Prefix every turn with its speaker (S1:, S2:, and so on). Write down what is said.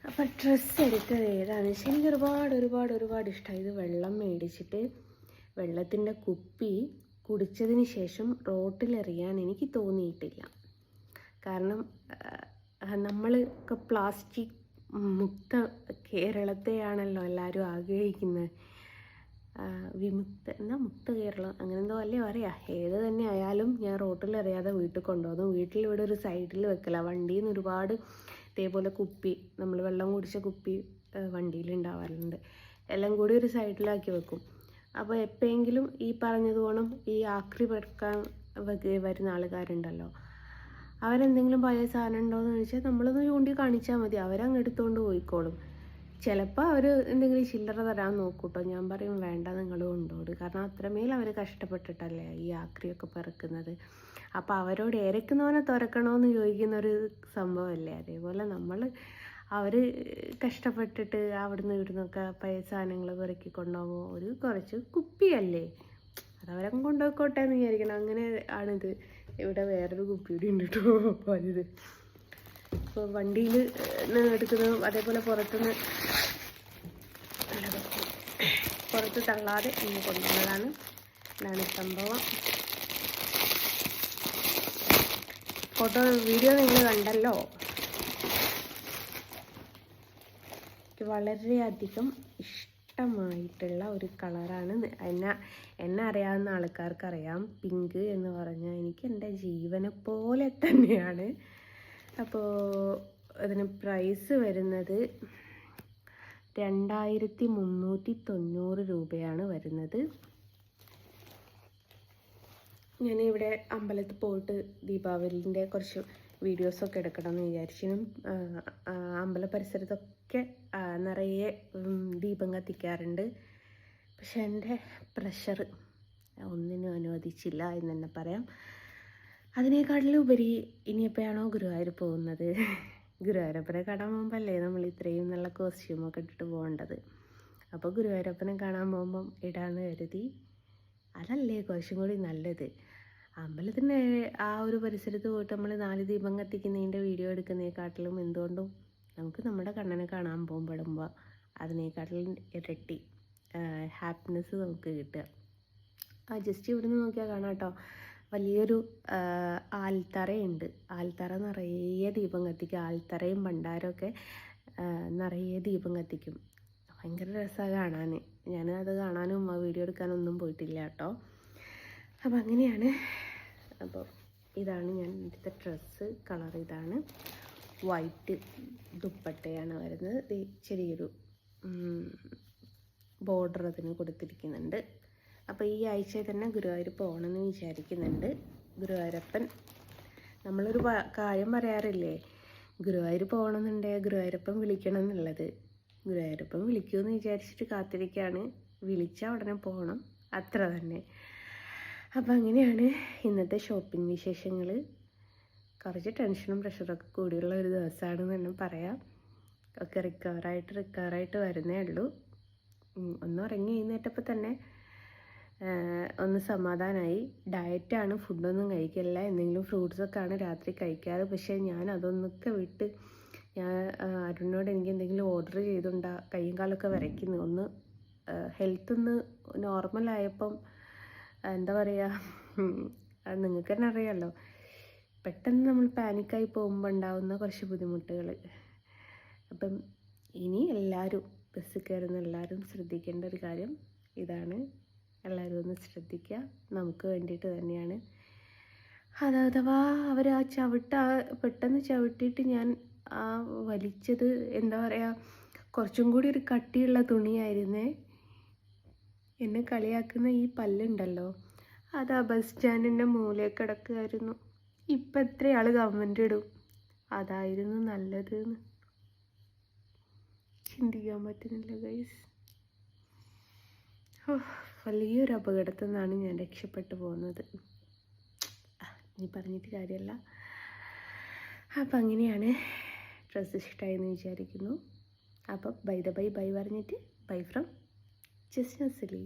S1: അപ്പോൾ ഡ്രസ്സ് എടുത്തത് ഏതാണെന്ന് വെച്ചാൽ എനിക്ക് ഒരുപാട് ഇഷ്ടമായി. ഇത് വെള്ളം മേടിച്ചിട്ട് വെള്ളത്തിൻ്റെ കുപ്പി കുടിച്ചതിന് ശേഷം റോട്ടിലെറിയാൻ എനിക്ക് തോന്നിയിട്ടില്ല. കാരണം നമ്മളൊക്കെ പ്ലാസ്റ്റിക് മുക്ത കേരളത്തെയാണല്ലോ എല്ലാവരും ആഗ്രഹിക്കുന്നത്. മുക്ത കേരളം അങ്ങനെ എന്തോ അല്ലേ പറയാ. ഏത് തന്നെ ആയാലും ഞാൻ റോട്ടിലെറിയാതെ വീട്ടിൽ കൊണ്ടുപോകുന്നു. വീട്ടിൽ ഇവിടെ ഒരു സൈഡിൽ വെക്കല. വണ്ടിയിൽ നിന്ന് ഒരുപാട് ഇതേപോലെ കുപ്പി, നമ്മൾ വെള്ളം കുടിച്ച കുപ്പി വണ്ടിയിൽ ഉണ്ടാവാറുണ്ട്. എല്ലാം കൂടി ഒരു സൈഡിലാക്കി വെക്കും. അപ്പോൾ എപ്പോഴെങ്കിലും ഈ പറഞ്ഞതുപോണം ഈ ആക്രി പെറുക്കാൻ വരുന്ന ആൾക്കാരുണ്ടല്ലോ, അവരെന്തെങ്കിലും പഴയ സാധനം ഉണ്ടോയെന്ന് ചോദിച്ചാൽ നമ്മളൊന്ന് ചൂണ്ടി കാണിച്ചാൽ മതി, അവരങ്ങ് എടുത്തുകൊണ്ട് പോയിക്കോളും. ചിലപ്പോൾ അവർ എന്തെങ്കിലും ചില്ലറ തരാൻ നോക്കൂട്ടോ. ഞാൻ പറയും വേണ്ട, നിങ്ങൾ കൊണ്ടുപോകും. കാരണം അത്രമേൽ അവർ കഷ്ടപ്പെട്ടിട്ടല്ലേ ഈ ആക്രിയൊക്കെ പെറുക്കുന്നത്. അപ്പോൾ അവരോട് ഇരക്കുന്നവനെ തുറക്കണമെന്ന് ചോദിക്കുന്നൊരു സംഭവമല്ലേ. അതേപോലെ അവർ കഷ്ടപ്പെട്ടിട്ട് അവിടുന്ന് ഇവിടുന്നൊക്കെ പഴയ സാധനങ്ങൾ പെറുക്കി കൊണ്ടുപോകുമ്പോൾ ഒരു കുറച്ച് കുപ്പിയല്ലേ, അതവരങ്ങ് കൊണ്ടുപോയിക്കോട്ടെ എന്ന് വിചാരിക്കണം. അങ്ങനെ ആണിത്. ഇവിടെ വേറൊരു കുപ്പി കൂടി ഉണ്ട് കേട്ടോ. അപ്പോൾ ഇത് ഇപ്പോൾ വണ്ടിയിൽ എടുക്കുന്നത് അതേപോലെ പുറത്ത് തള്ളാതെ ഇന്ന് കൊണ്ടുവന്നതാണ്. ഇതാണ് സംഭവം. വീഡിയോ നിങ്ങൾ കണ്ടല്ലോ. എനിക്ക് വളരെയധികം ഇഷ്ടമായിട്ടുള്ള ഒരു കളറാണ്. എന്നെ അറിയാവുന്ന ആൾക്കാർക്കറിയാം, പിങ്ക് എന്ന് പറഞ്ഞാൽ എനിക്ക് എൻ്റെ ജീവനെ പോലെ തന്നെയാണ്. അപ്പോൾ അതിന് പ്രൈസ് വരുന്നത് 2390 രൂപയാണ് വരുന്നത്. ഞാനിവിടെ അമ്പലത്തിൽ പോയിട്ട് ദീപാവലിൻ്റെ കുറച്ച് വീഡിയോസൊക്കെ എടുക്കണമെന്ന് വിചാരിച്ചിരുന്നു. അമ്പല പരിസരത്തൊക്കെ നിറയെ ദീപം കത്തിക്കാറുണ്ട്. പക്ഷെ എൻ്റെ പ്രഷർ ഒന്നിനും അനുവദിച്ചില്ല എന്ന് തന്നെ പറയാം. അതിനേക്കാട്ടിലുപരി ഇനിയെപ്പോഴാണോ ഗുരുവായൂർ പോകുന്നത്, ഗുരുവായൂരപ്പനെ കാണാൻ പോകുമ്പല്ലേ നമ്മൾ ഇത്രയും നല്ല കോസ്റ്റ്യൂമൊക്കെ ഇട്ടിട്ട് പോകേണ്ടത്. അപ്പോൾ ഗുരുവായൂരപ്പനെ കാണാൻ പോകുമ്പം ഇടാന്ന് കരുതി. അതല്ലേ കുറച്ചും കൂടി നല്ലത്. അമ്പലത്തിൻ്റെ ആ ഒരു പരിസരത്ത് പോയിട്ട് നമ്മൾ 4 ദീപം കത്തിക്കുന്നതിൻ്റെ വീഡിയോ എടുക്കുന്നതിനെക്കാട്ടിലും എന്തുകൊണ്ടും നമുക്ക് നമ്മുടെ കണ്ണനെ കാണാൻ പോകുമ്പോൾ അതിനേക്കാട്ടിലും ഇരട്ടി ഹാപ്പിനെസ് നമുക്ക് കിട്ടുക. ജസ്റ്റ് ഇവിടുന്ന് നോക്കിയാൽ കാണാം കേട്ടോ, വലിയൊരു ആൽത്തറയുണ്ട്. ആൽത്തറ നിറയെ ദീപം കത്തിക്കും. ആൽത്തറയും ഭണ്ഡാരമൊക്കെ നിറയെ ദീപം കത്തിക്കും. ഭയങ്കര രസമാണ് കാണാൻ. ഞാനത് കാണാനും ആ വീഡിയോ എടുക്കാനൊന്നും പോയിട്ടില്ല കേട്ടോ. അപ്പം അങ്ങനെയാണ്. അപ്പോൾ ഇതാണ് ഞാൻ എടുത്ത ഡ്രസ്സ്. കളർ ഇതാണ്. വൈറ്റ് ദുപ്പട്ടയാണ് വരുന്നത്. ചെറിയൊരു ബോർഡർ അതിന് കൊടുത്തിരിക്കുന്നുണ്ട്. അപ്പോൾ ഈ ആഴ്ച തന്നെ ഗുരുവായൂർ പോകണമെന്ന് വിചാരിക്കുന്നുണ്ട്. ഗുരുവായൂരപ്പൻ, നമ്മളൊരു കാര്യം പറയാറില്ലേ, ഗുരുവായൂർ പോകണമെന്നുണ്ടെങ്കിൽ ഗുരുവായൂരപ്പൻ വിളിക്കണം എന്നുള്ളത്. ഗുരുവായൂരപ്പൻ വിളിക്കുമെന്ന് വിചാരിച്ചിട്ട് കാത്തിരിക്കുകയാണ്. വിളിച്ചാൽ ഉടനെ പോകണം, അത്ര തന്നെ. അപ്പോൾ അങ്ങനെയാണ് ഇന്നത്തെ ഷോപ്പിംഗ് വിശേഷങ്ങൾ. കുറച്ച് ടെൻഷനും പ്രഷറൊക്കെ കൂടിയുള്ള ഒരു ദിവസമാണെന്ന് തന്നെ പറയാം. ഒക്കെ റിക്കവറായിട്ട് വരുന്നേ ഉള്ളൂ. ഒന്ന് ഉറങ്ങി എഴുന്നേറ്റപ്പോൾ തന്നെ ഒന്ന് സമാധാനമായി. ഡയറ്റാണ്, ഫുഡൊന്നും കഴിക്കില്ല, എന്തെങ്കിലും ഫ്രൂട്ട്സൊക്കെയാണ് രാത്രി കഴിക്കാറ്. പക്ഷേ ഞാൻ അതൊന്നൊക്കെ വിട്ട് ഞാൻ അരുണിനോട് എനിക്ക് എന്തെങ്കിലും ഓർഡർ ചെയ്തുകൊണ്ടാ കൈയും കാലൊക്കെ വരയ്ക്കുന്നു. ഒന്ന് ഹെൽത്ത് ഒന്ന് നോർമലായപ്പം എന്താ പറയുക, അത് നിങ്ങൾക്ക് തന്നെ അറിയാമല്ലോ, പെട്ടെന്ന് നമ്മൾ പാനിക്കായി പോകുമ്പോൾ ഉണ്ടാകുന്ന കുറച്ച് ബുദ്ധിമുട്ടുകൾ. അപ്പം ഇനി എല്ലാവരും ബസ്സിൽ കയറുന്ന എല്ലാവരും ശ്രദ്ധിക്കേണ്ട ഒരു കാര്യം ഇതാണ്. എല്ലാവരും ഒന്ന് ശ്രദ്ധിക്കുക, നമുക്ക് വേണ്ടിയിട്ട് തന്നെയാണ്. അഥവാ അവർ ആ പെട്ടെന്ന് ചവിട്ടിയിട്ട് ഞാൻ ആ വലിച്ചത് എന്താ പറയുക, കുറച്ചും കൂടി ഒരു കട്ടിയുള്ള തുണിയായിരുന്നേ. എന്നെ കളിയാക്കുന്ന ഈ പല്ലുണ്ടല്ലോ, അത് ആ ബസ് സ്റ്റാൻഡിൻ്റെ മൂലയിൽ കിടക്കുമായിരുന്നു. ഇപ്പം എത്ര ആൾ കമൻ്റ് ഇടും അതായിരുന്നു നല്ലത് എന്ന്. ചിന്തിക്കാൻ പറ്റുന്നില്ല ഗൈസ്. വലിയൊരു അപകടത്തിൽ നിന്നാണ് ഞാൻ രക്ഷപ്പെട്ടു പോകുന്നത്. ഇനി പറഞ്ഞിട്ട് കാര്യമല്ല. അപ്പം അങ്ങനെയാണ്. ഡ്രസ്സ് ഇഷ്ടമായി എന്ന് വിചാരിക്കുന്നു. അപ്പം ബൈ പറഞ്ഞിട്ട് ബൈ ഫ്രം ജസ്റ്റ് നസ്ലി.